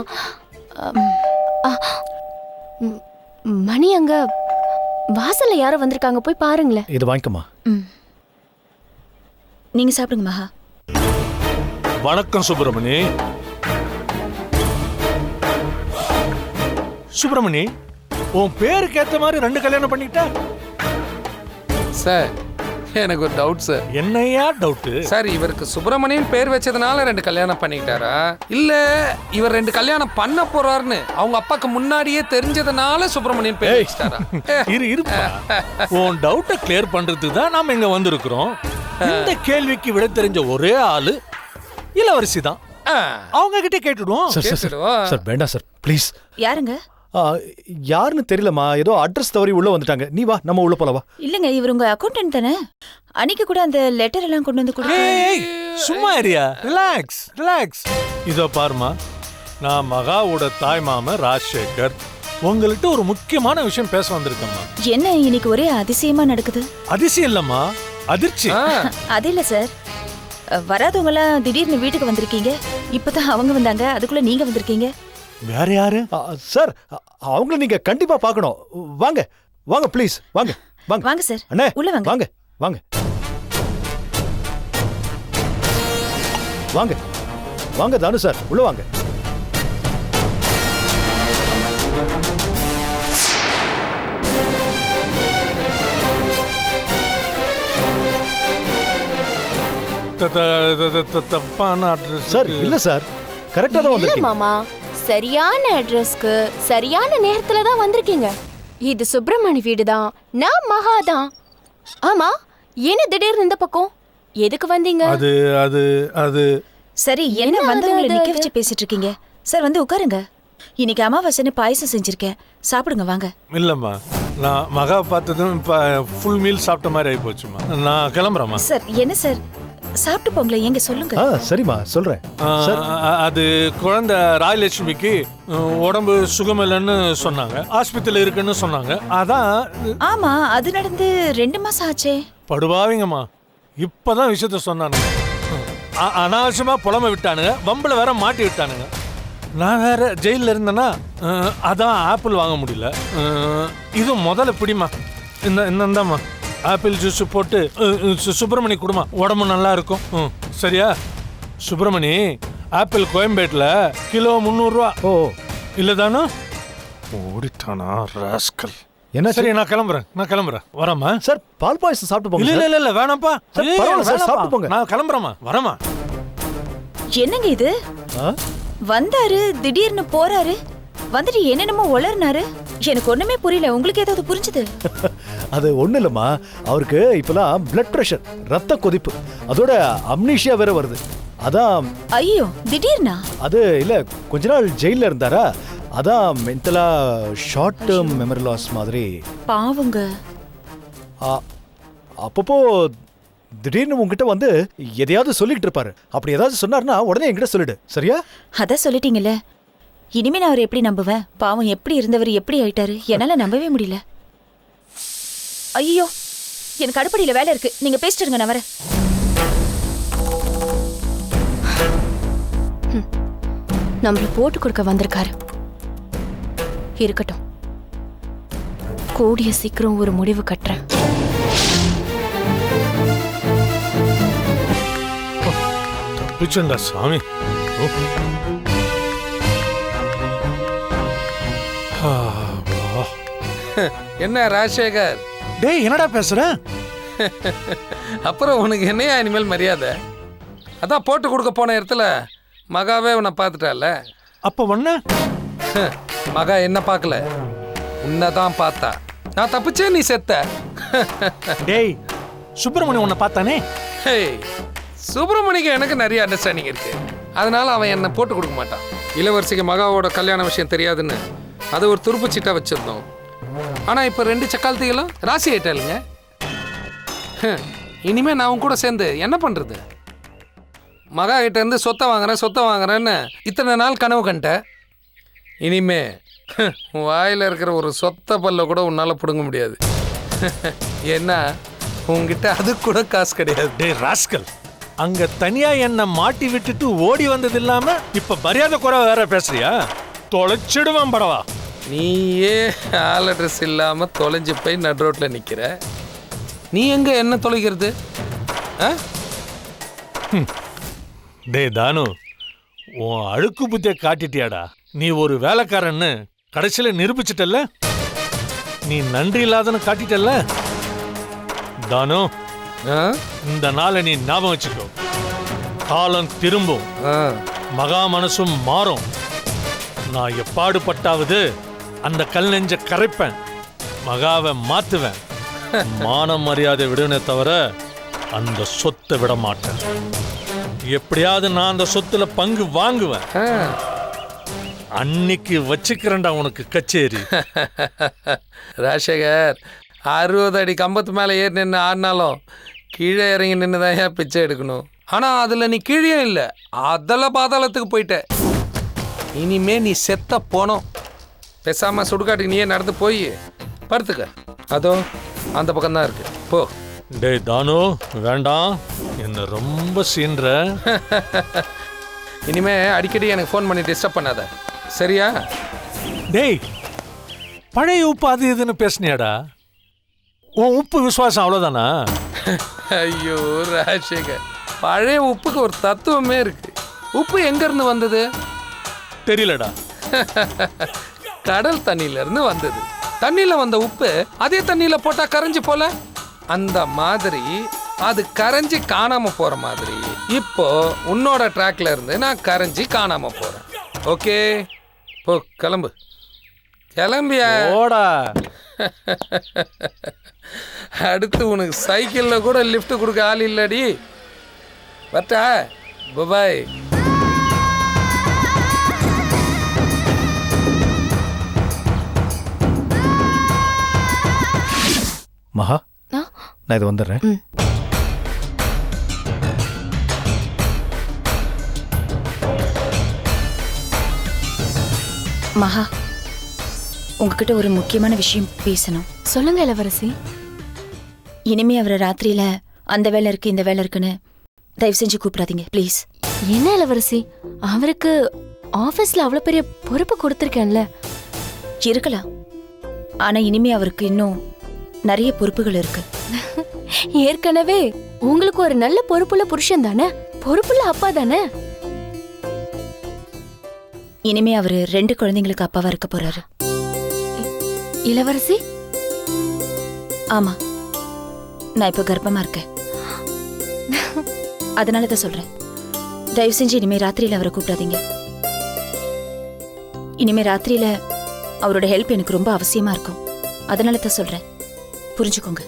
மணி அங்க வாசல்ல யாரோ வந்திருக்காங்க, போய் பாருங்களேன். இது வாங்கிக்கமா. நீங்க சாப்பிடுங்க மகா. வணக்கம் சுப்பிரமணி. சுப்பிரமணி, உன் பேருக்கு ஏத்த மாதிரி 2 கல்யாணம் பண்ணிக்கிட்ட? சார் எனக்கு ஒரு டவுட் சார். என்னையா டவுட்டு? சார் இவருக்கு சுப்பிரமணியன் பேர் வச்சதுனால 2 கல்யாணம் பண்ணிக்கிட்டாரா, இல்ல இவர் 2 கல்யாணம் பண்ண போறாருன்னு அவங்க அப்பாக்கு முன்னாடியே தெரிஞ்சதுனால சுப்பிரமணியன் பேர் வச்சிட்டாரா? இருப்பா, உன் டவுட்டை கிளியர் பண்றதுக்கு தான் நாம இங்க வந்திருக்கிறோம். இந்த கேள்விக்கு விட தெரிஞ்ச ஒரே ஆளு இளவரசி தான். அவங்க கிட்டே கேட்டுடுவோம். சார் வேண்டாம் சார், ப்ளீஸ். யாருங்க? யாருன்னு தெரியலமா, ஏதோ அட்ரஸ் தவறி உள்ள வந்துட்டாங்க. நீ வா, நம்ம உள்ள போலவா. இல்லங்க, இவர் உங்க அக்கௌண்டன்ட் தானே? அன்னைக்கு கூட அந்த லெட்டர் எல்லாம் கொண்டு வந்து கொடுத்து. சும்மா ஏரியா, ரிலாக்ஸ் ரிலாக்ஸ். இதோ பாருமா, நான் மகாவோட தாய் மாமன் ராஜசேகர். உங்கள்கிட்ட ஒரு முக்கியமான விஷயம் பேச வந்திருக்கேம்மா. என்ன இன்னைக்கு ஒரே அதிசயமா நடக்குது? அதிசயம் இல்லம்மா, அதிர்ச்சி. அது இல்ல சார், வராதவங்க எல்லாம் திடீர்னு வீட்டுக்கு வந்திருக்கீங்க. இப்பதான் அவங்க வந்தாங்க, அதுக்குள்ள நீங்க வந்திருக்கீங்க. வேற யாரு? சார் அவங்கள நீங்க கண்டிப்பா பார்க்கணும். வாங்க வாங்க ப்ளீஸ், வாங்க வாங்க. வாங்க சார், அண்ணே உள்ள வாங்க. வாங்க வாங்க வாங்க வாங்க தானு சார், உள்ள வாங்க. தப்பான அட்ரஸ் சார் இல்ல சார், கரெக்டா தான் இல்ல வந்திருக்கீங்க. மாமா, சரியான அட்ரஸ்க்கு சரியான நேரத்துல தான் வந்திருக்கீங்க. இது சுப்பிரமணி வீடு தான், நான் மகா தான். ஆமா, என்ன திடீர்னு இந்த பக்கம் எதுக்கு வந்தீங்க? அது அது அது சரி, என்ன வந்தவங்களை நிக்க வச்சு பேசிட்டு இருக்கீங்க? சார் வந்து உட்காருங்க. இன்னைக்கு அமாவாசைன்னு பாயசம் செஞ்சிருக்கேன், சாப்பிடுங்க வாங்க. இல்லம்மா, நான் மகா பார்த்ததும் இப்போ ஃபுல் மீல் சாப்பிட்ட மாதிரி ஆகி போச்சுமா. நான் கிளம்புறேம்மா. சார் என்ன சார், சாப்பிட்டு போங்களேன், எங்க சொல்லுங்க. சரிம்மா சொல்றேன். அது குழந்தை ராஜலட்சுமிக்கு உடம்பு சுகமில்லைன்னு சொன்னாங்க, ஆஸ்பத்திரியில் இருக்குன்னு சொன்னாங்க. அதான். ஆமா, அது நடந்து 2 மாசம் ஆச்சே. படுவாவிங்கம்மா, இப்பதான் விஷயத்த சொன்னானுங்க. அனாவசியமா புலமை விட்டானுங்க, வம்பளை வேற மாட்டி விட்டானுங்க. நான் வேற ஜெயிலில் இருந்தேன்னா அதான் ஆப்பிள் வாங்க முடியல. இது முதல்ல பிடிமா, இந்தாம்மா ஆப்பிள் ஜூஸ் போட்டு சுப்பிரமணி கொடுமா, உடம்பு நல்லா இருக்கும். சரியா சுப்பிரமணி? ஆப்பிள் கோயம்பேட்டில் கிலோ 300 ரூபா. ஓ இல்லதானோ? ஓடிட்டானா ராஸ்கல். என்ன? சரி நான் கிளம்புறேன் வரமா. சார் பால் பாயசம் சாப்பிட்டு போங்க. இல்ல இல்ல இல்ல வேணாம்ப்பா, பரவாயில்ல சார், சாப்பிட்டு போங்க. நான் கிளம்புறேம்மா, வரமா. என்னங்க இது? வந்தாரு திடீர்னு போறாரு, வந்துட்டு என்னென்னமோ உளர்னாரு. எனக்கு ஒண்ணுமே புரியல. உங்களுக்கு ஏதாவது புரிஞ்சுது? அது ஒண்ணு இல்லம்மா, அவருக்கு இப்பெல்லாம் பிளட் பிரஷர், ரத்த கொதிப்பு, அதோட அம்னீஷியா வேற வருது. அதான். ஐயோ, திடீர்னா? அது இல்ல, கொஞ்ச நாள் ஜெயில இருந்தாரா, அதான் மென்டலா ஷார்ட் டேர்ம் மெமரி லாஸ் மாதிரி. பாவங்க. அப்பப்போ திடீர்னு உங்ககிட்ட வந்து எதையாவது சொல்லிட்டு இருப்பாரு. அப்படி ஏதாவது சொன்னார்னா உடனே என்கிட்ட சொல்லிடு, சரியா? அதான் சொல்லிட்டீங்கல்ல, இனிமே நான் அவரை எப்படி நம்புவேன்? பாவம், எப்படி இருந்தவர் எப்படி ஆயிட்டாரு, என்னால நம்பவே முடியல. ஐயோ, எனக்கு அடுப்படியில வேலை இருக்கு, நீங்க பேசிட்டு இருங்க, நான் வரேன். நம்மள போட்டு கொடுக்க வந்திருக்காரு. இருக்கட்டும், கூடிய சீக்கிரம் ஒரு முடிவு கட்டுறேன். தப்பிச்சண்டா சாமி. என்ன ராஜசேகர்? டேய் என்னடா பேசுற? அப்புறம் உனக்கு என்னையா இனிமேல் மரியாதை? அதான் போட்டு கொடுக்க போன இடத்துல மகாவே உன்னை பார்த்துட்டால. அப்ப ஒண்ணு மகா என்ன பார்க்கல, உன்னைதான் பார்த்தா. நான் தப்பிச்சே, நீ செத்த. டேய், சுப்பிரமணியம் உன்னை பார்த்தானே. சுப்பிரமணிக்கு எனக்கு நிறைய அண்டர்ஸ்டாண்டிங் இருக்கு, அதனால அவன் என்னை போட்டு கொடுக்க மாட்டான். இளவரசிக்கு மகாவோட கல்யாண விஷயம் தெரியாதுன்னு அதை ஒரு துருப்பு சீட்டா வச்சிருந்தோம். ஆனால் இப்போ 2 சக்காலத்திகளும் ராசி ஆயிட்டாளுங்க. இனிமே நான் உன் கூட சேர்ந்து என்ன பண்ணுறது? மகா கிட்ட இருந்து சொத்தை வாங்குறேன்னு இத்தனை நாள் கனவு கண்ட. இனிமே வாயில் இருக்கிற ஒரு சொத்த பல்ல கூட உன்னால் பிடுங்க முடியாது. ஏன்னா உங்ககிட்ட அது கூட காசு கிடையாது. டேய் ராஸ்கல், அங்க தனியா என்ன மாட்டி விட்டுட்டு ஓடி வந்தது இல்லாம இப்ப மரியாதை குறை வேற பேசுறியா? தொலைச்சிடுவான் படவா. நீயே ஆள் அட்ரஸ் இல்லாமல் தொலைஞ்சு போய் நடு ரோட்டில் நிற்கிற. நீ எங்கே என்ன தொலைக்கிறது? டேய் தானு, உன் அழுக்கு புத்திய காட்டிட்டியாடா. நீ ஒரு வேலைக்காரன்னு கடைசியில நிரூபிச்சிட்டல்ல. நீ நன்றி இல்லாதன்னு காட்டிட்டல்ல. தானு, இந்த நாளை நீ ஞாபகம் வச்சுக்கோ. காலம் திரும்பும், மகா மனசும் மாறும். நான் எப்பாடுபட்டாவது அந்த கல் நெஞ்ச கரைப்பேன், மகாவை மாத்துவேன். மான மரியாதை விடுவனே தவிர அந்த சொத்தை விட மாட்டேன். எப்படியாவது நான் அந்த சொத்துல பங்கு வாங்குவேன். அன்னைக்கு வச்சுக்கிறேன்டா உனக்கு கச்சேரி. ராஜசேகர், 60 அடி கம்பத்து மேலே ஏறி நின்று ஆடினாலும் கீழே இறங்கி நின்று தான் ஏன் பிச்சை எடுக்கணும். ஆனால் அதில் நீ கீழே இல்லை, அதெல்லாம் பாதாளத்துக்கு போயிட்ட. இனிமே நீ செத்த போனோம். பேசாமல் சுடுகாட்டுக்கு நீயே நடந்து போய் படுத்துக்க. அதோ அந்த பக்கம்தான் இருக்கு, போ. டேய் தானு, வேண்டாம், என்ன ரொம்ப சீன்ற. இனிமே அடிக்கடி எனக்கு ஃபோன் பண்ணி டிஸ்டர்ப் பண்ணாத, சரியா? டேய், பழைய உப்பு அது இதுன்னு பேசுனியாடா. உன் உப்பு விசுவாசம் அவ்வளோதானா? ஐயோ ராஜசேகர், பழைய உப்புக்கு ஒரு தத்துவமே இருக்கு. உப்பு எங்கேருந்து வந்தது தெரியலடா. கடல் தண்ணியிலேருந்து வந்தது. தண்ணியில் வந்த உப்பு அதே தண்ணியில் போட்டால் கரைஞ்சி போல. அந்த மாதிரி அது கரைஞ்சி காணாமல் போகிற மாதிரி இப்போ உன்னோட ட்ராக்ல இருந்து நான் கரைஞ்சி காணாமல் போகிறேன். ஓகே, போ, கிளம்பு. கிளம்பியா? ஓடா. அடுத்து உனக்கு சைக்கிளில் கூட லிஃப்ட் கொடுக்க ஆள் இல்லடி. பட்டா, பாய். மகா, நான் இது வந்துடுறேன். மகா, உங்ககிட்ட ஒரு முக்கியமான விஷயம் பேசணும். சொல்லுங்க இளவரசி. இனிமே அவரை ராத்திரியில அந்த வேலை இருக்கு இந்த வேலை இருக்குன்னு தயவு செஞ்சு கூப்பிடாதீங்க ப்ளீஸ். என்ன இளவரசி, அவருக்கு ஆபீஸ்ல அவ்வளவு பெரிய பொறுப்பு கொடுத்திருக்கேன்ல. இருக்கலாம், ஆனா இனிமே அவருக்கு இன்னும் நிறைய பொறுப்புகள் இருக்கு. ஏற்கனவே உங்களுக்கு ஒரு நல்ல பொறுப்புள்ள புருஷன் தானே, பொறுப்புள்ள அப்பா தானே. இனிமே அவரு 2 குழந்தைங்களுக்கு அப்பாவா இருக்க போறாரு. இளவரசி? ஆமா, நான் இப்ப கர்ப்பமா இருக்கேன். அதனால தான் சொல்றேன், தயவு செஞ்சு இனிமே ராத்திரியில அவரை கூப்பிடாதீங்க. இனிமே ராத்திரியில அவரோட ஹெல்ப் எனக்கு ரொம்ப அவசியமா இருக்கும். அதனால தான் சொல்றேன், புரிஞ்சுக்கோங்க.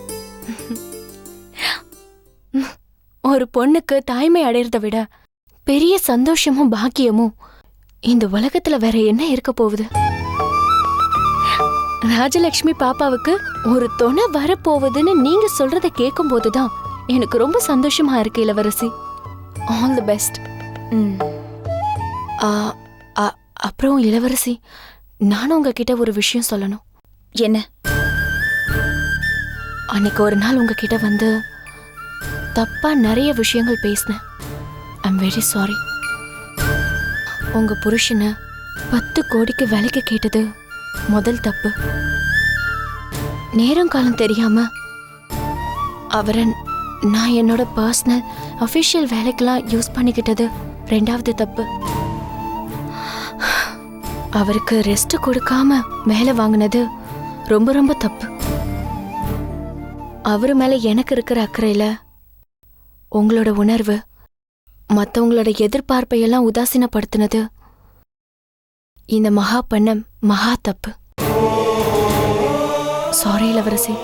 ஒரு பொண்ணுக்கு தாய்மை அடையறத விட பெரிய சந்தோஷமும் பாக்கியமும் இந்த உலகத்துல வேற என்ன இருக்க போகுது? ராஜலட்சுமி பாப்பாவுக்கு ஒரு துணை வரப்போகுதுன்னு நீங்க சொல்றத கேட்கும் போதுதான் எனக்கு ரொம்ப சந்தோஷமா இருக்கு இளவரசி. All the best. அப்புறம் இளவரசி, நானும் உங்ககிட்ட ஒரு விஷயம் சொல்லணும். என்ன? அன்னைக்கு ஒரு நாள் உங்ககிட்ட வந்து தப்பா நிறைய விஷயங்கள் பேசினேன். I'm very sorry. உங்க புருஷனை 10 கோடிக்கு விலைக்கு கேட்டது முதல் தப்பு. நேரம் காலம் தெரியாம அவரை நான் என்னோட பர்சனல் அஃபிஷியல் வேலைக்கெல்லாம் யூஸ் பண்ணிக்கிட்டது 2வது தப்பு. அவருக்கு ரெஸ்ட் கொடுக்காம வேலை வாங்கினது ரொம்ப ரொம்ப தப்பு. அவரு மேல எனக்கு இருக்கிற அக்கறையில உங்களோட உணர்வு, மற்றவங்களோட எதிர்பார்ப்பையெல்லாம் உதாசீனப்படுத்தினது இந்த மகா பண்ண மகா தப்பு. சாரி இளவரசி.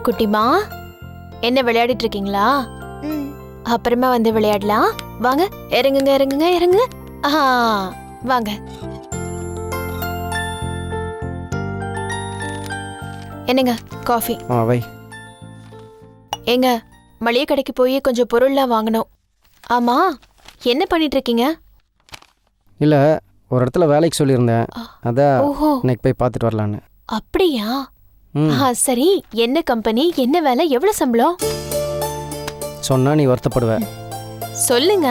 குட்டிமா, என்ன விளையாடிட்டு இருக்கீங்களா? அப்புறமா வந்து விளையாடலாம். வாங்க, இறங்குங்க இறங்குங்க இறங்குங்க. வாங்க. என்னங்க காஃபி? வை. ஏங்க மளிகை கடைக்கு போய் கொஞ்சம் பொருள்லாம் வாங்கணும். ஆமா, என்ன பண்ணிட்டு இருக்கீங்க? இல்லை, ஒரு இடத்துல வேலைக்கு சொல்லியிருந்தேன். அதான் ஓஹோ, இன்னைக்கு போய் பார்த்துட்டு வரலான்னு. அப்படியா? ம். சரி, என்ன கம்பெனி, என்ன வேலை, எவ்வளவு சம்பளம்? சொன்னா நீ வருத்தப்படுவ. சொல்லுங்க.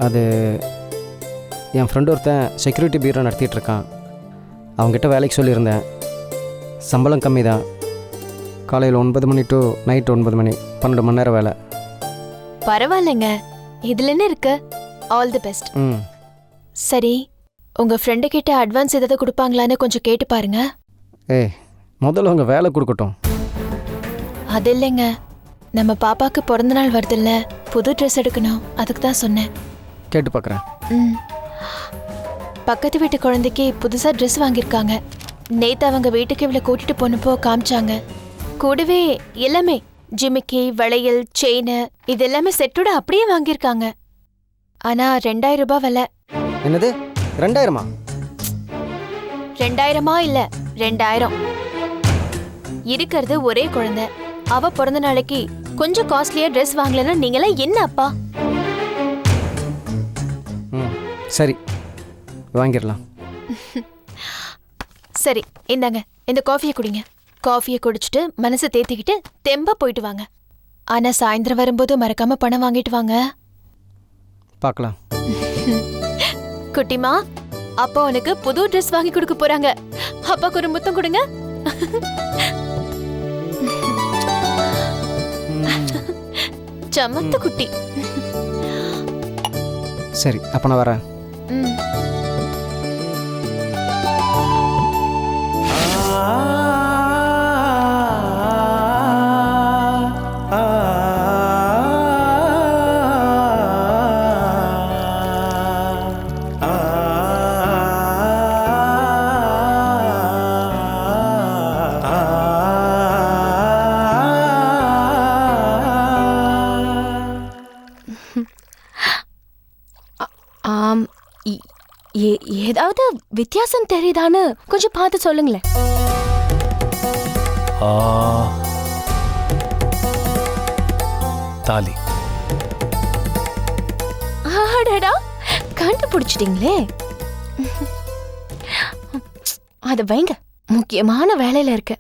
அது என் ஃப்ரெண்டு ஒருத்தன் செக்யூரிட்டி பியூரோ நடத்திட்டு இருக்கான். அவங்ககிட்ட வேலைக்கு சொல்லியிருந்தேன். சம்பளம் கம்மி தான். காலையில் 9 மணி டு நைட் 9 மணி, 12 மணி நேரம் வேலை. பரவாயில்லைங்க, இதுல என்ன இருக்கு? All the best. ம். சரி, உங்க ஃப்ரெண்டு கிட்ட அட்வான்ஸ் ஏதாவது கொடுப்பாங்களான்னு கொஞ்சம் கேட்டு பாருங்க. ஏய், முதல்ல அவங்க வேலை கொடுக்கட்டும். அது இல்லைங்க, நம்ம பாப்பாக்கு பிறந்த நாள் வருதுல்ல, புது ட்ரெஸ் எடுக்கணும், அதுக்கு தான் சொன்னேன். கேட்டு பார்க்குறேன். ம். பக்கத்து வீட்டு குழந்தைக்கு புதுசா ட்ரெஸ் வாங்கியிருக்காங்க. நேத்து அவங்க வீட்டுக்கு இவளை கூட்டிட்டு போனப்போ காமிச்சாங்க. கூடவே எல்லாமே ஜிமிக்கி, வளையல், செயின், இது எல்லாமே செட்டோட அப்படியே வாங்கியிருக்காங்க. ஆனா 2000 ரூபாய் விலை. என்னது 2000-மா? 2000-மா இல்ல, 2000. இருக்கிறது ஒரே குழந்தை, அவ பிறந்த நாளைக்கு கொஞ்சம் காஸ்ட்லியா ட்ரெஸ் வாங்கலன்னா நீங்களாம் என்ன அப்பா? ம், சரி, வாங்கிடலாம். சரி, இந்தாங்க, இந்த காஃபியை குடிங்க. காஃபியை குடிச்சிட்டு மனசை தேத்திக்கிட்டு தெம்பா போயிட்டு வாங்க. ஆனா சாயந்தரம் வரும்போது மறக்காம பணம் வாங்கிட்டு வாங்க. பார்க்கலாம். குட்டிமா, அப்பா உனக்கு புது ட்ரெஸ் வாங்கி கொடுக்க போறாங்க. அப்பாக்கு ஒரு முத்தம் கொடுங்க. சமத்து குட்டி. சரி, அப்போ நான் வரேன். ம். ஆம், ஏதாவது வித்தியாசம் தெரியுதான்னு கொஞ்சம் பார்த்து சொல்லுங்களேன். தாலி. ஆடடா, கண்டுபிடிச்சிட்டீங்களே. அத வைங்க, முக்கியமான வேலையில இருக்க.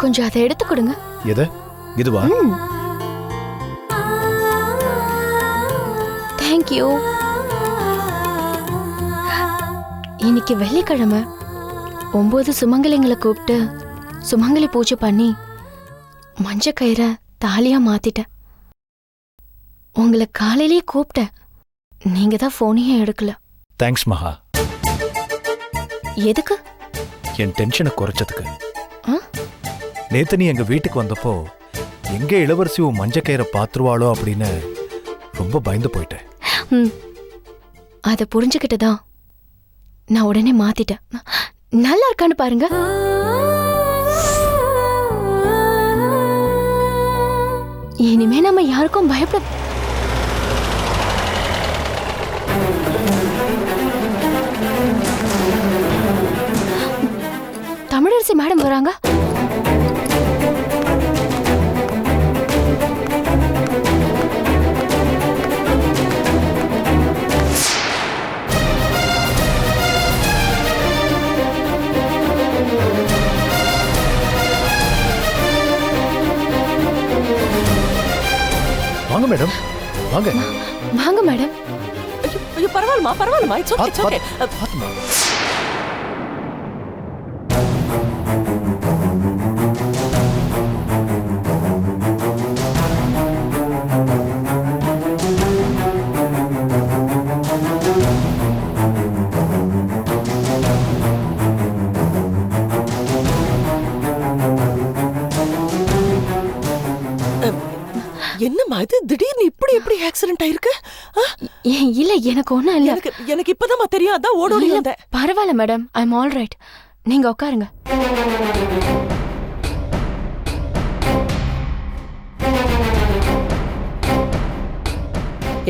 கொஞ்சம் அதை எடுத்து கொடுங்க. எது? இதுவா? தேங்க்யூ. இன்னைக்கு வெள்ளிக்கிழமை 9 சுமங்கலிங்களை கூப்பிட்டு சுமங்கலி பூஜை பண்ணி மஞ்ச கயிறை தாலியா மாத்திட்டேன். உங்களை காலையிலேயே கூப்பிட்டேன், நீங்க தான் போனையே எடுக்கல. தேங்க்ஸ் மகா. எதுக்கு? என் டென்ஷனை குறைச்சதுக்கு. ஆ? நேத்து நீ எங்க வீட்டுக்கு வந்தப்போ எங்க இளவரசி உன் மஞ்ச கயிறை பாத்துருவாளோ அப்படின்னு ரொம்ப பயந்து போயிட்டேன். அதை புரிஞ்சுக்கிட்டுதான் நான் உடனே மாத்திட்டேன். நல்லா இருக்கான்னு பாருங்க. இனிமே நம்ம யாருக்கும் பயப்பட. தமிழரசி மேடம் வராங்க. வாங்க மேடம், வாங்க. வாங்க மேடம். ஐயோ, பரவாயில்லமா, இட்ஸ் ஓகே. பாத்துமா. என்னம்மா இது, திடீர்னு எப்படி ஆக்சிடென்ட் ஆயிருக்கு? இல்ல, எனக்கு ஒண்ணும் இல்ல. எனக்கு இப்பதான் தெரியும், அதான் ஓடோடி வந்தேன். பரவாயில்ல மேடம், ஐ அம் ஆல் ரைட். நீங்க உட்காருங்க.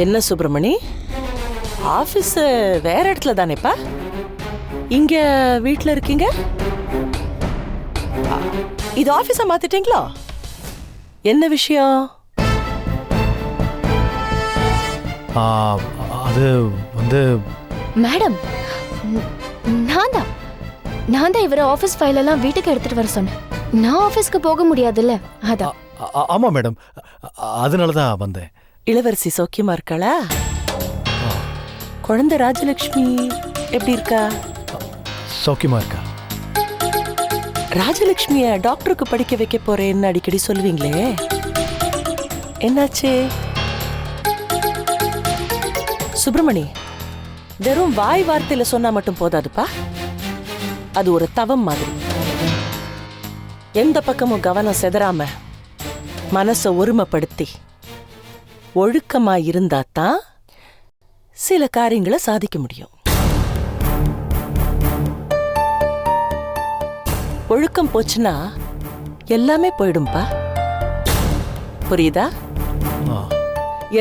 என்ன சுப்பிரமணி, ஆபீஸ் வேற இடத்துல தானேப்பா? இங்க வீட்ல இருக்கீங்க? இது ஆபீஸா மாத்திட்டீங்களா? என்ன விஷயம்? அது வந்து மேடம், நான் தான் இவர ஆபீஸ் ஃபைல் எல்லாம் வீட்டுக்கு எடுத்துட்டு வர சொன்னேன். நான் ஆபீஸ்க்கு போக முடியாதுல்ல, அதான். ஆமா மேடம், அதனால தான் வந்தேன். இளவரசி சௌக்கியமா இருக்காளா? குழந்தை ராஜலட்சுமி எப்படி இருக்கா? சௌக்கியமா இருக்கா. ராஜலட்சுமிய டாக்டருக்கு படிக்க வைக்க போறேன்னு அடிக்கடி சொல்லுவீங்களே, என்னாச்சு? சுப்பிரமணி, வெறும் வாய் வார்த்தையில சொன்னா மட்டும் போதாதுப்பா. அது ஒரு தவம் மாதிரி. எந்த பக்கமும் கவனம் செதறாம மனசை ஒருமைப்படுத்தி ஒழுக்கமா இருந்தா தான் சில காரியங்களை சாதிக்க முடியும். ஒழுக்கம் போச்சுன்னா எல்லாமே போயிடும்பா. புரியுதா?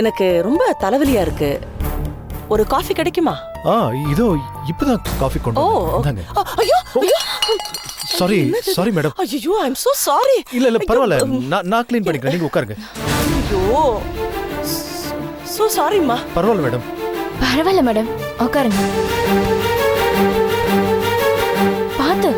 எனக்கு ரொம்ப தலைவலியா இருக்கு. ஒரு காஃபி கிடைக்குமா? இதோ இப்பதான் காஃபி கொண்டு வந்தாங்க. ஐயோ சாரி மேடம். ஐயோ, ஐ அம் சோ சாரி. இல்ல பரவாயில்ல, நான் க்ளீன் பண்ணிக்கிறேன், நீங்க உட்காருங்க. ஐயோ, சோ சாரிம்மா. பரவாயில்ல மேடம். பரவாயில்ல மேடம், உட்காருங்க. பாத்து.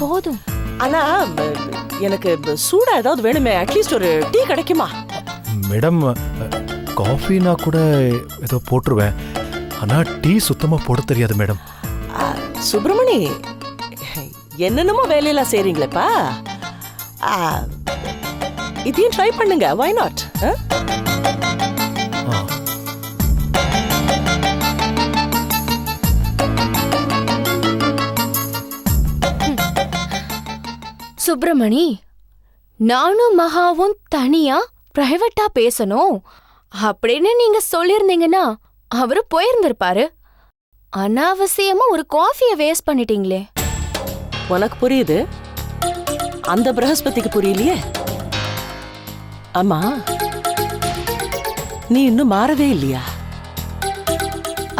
போதும். ஆனா எனக்கு சூடா ஏதாவது வேணுமே. அட்லீஸ்ட் ஒரு டீ கிடைக்குமா? மேடம், காஃபினா கூட ஏதோ போட்டுருவேன், ஆனா டீ சுத்தமா போட தெரியாது மேடம். சுப்பிரமணி, என்னென்னமோ வேலையெல்லாம் செய்றீங்களேப்பா. இதையும் ட்ரை பண்ணுங்க. Why not? சுப்பிரமணி, நானும் மகாவும் தனியா பிரைவேட்டா பேசணும் அப்படின்னு நீங்க சொல்லிருந்தீங்கன்னா அவரு போயிருந்திருப்பாரு. அனாவசியமா ஒரு காஃபிய வேஸ்ட் பண்ணிட்டீங்களே. உனக்கு புரியுது, அந்த பிரகஸ்பதிக்கு புரியலையே. ஆமா, நீ இன்னும் மாறவே இல்லையா?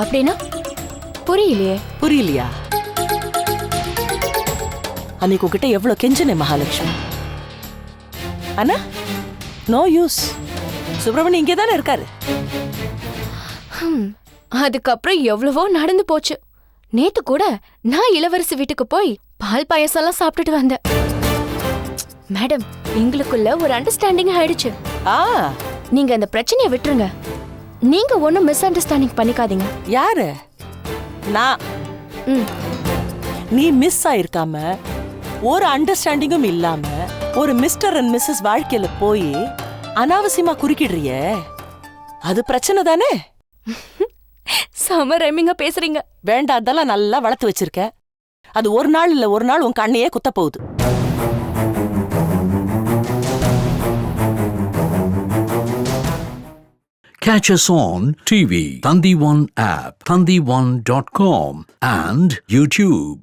அப்படின்னா புரியலையே. புரியலையா? அன்னைக்கு உங்ககிட்ட எவ்வளவு கெஞ்சனே மகாலட்சுமி. ஆனா நோ யூஸ். சுப்பிரமணி இங்கே தானே இருக்காரு. அதுக்கப்புறம் எவ்வளவோ நடந்து போச்சு. நேத்து கூட நான் இளவரசி வீட்டுக்கு போய் பால் பாயசம் எல்லாம் சாப்பிட்டுட்டு வந்தேன். மேடம், எங்களுக்குள்ள ஒரு அண்டர்ஸ்டாண்டிங் ஆயிடுச்சு. நீங்க அந்த பிரச்சனையை விட்டுருங்க. நீங்க ஒன்னும் மிஸ் அண்டர்ஸ்டாண்டிங் பண்ணிக்காதீங்க. யாரு? நான். நீ மிஸ் ஆயிருக்காம, ஒரு அண்டர்ஸ்டாண்டிங்கும் இல்லாம ஒரு மிஸ்டர் அண்ட் மிஸ்ஸஸ் வாழ்க்கையில போய் அனாவசியமா குறுக்கிடுறிய, அது பிரச்சனை தானே? சம ரைமிங்கா பேசுறீங்க. வேண்டாம், அதெல்லாம் நல்லா வளர்த்து வச்சிருக்க. அது ஒரு நாள் இல்ல ஒரு நாள் உன் கண்ணையே குத்த போகுது. Catch us on TV, Thandivan app, thandivan.com and YouTube.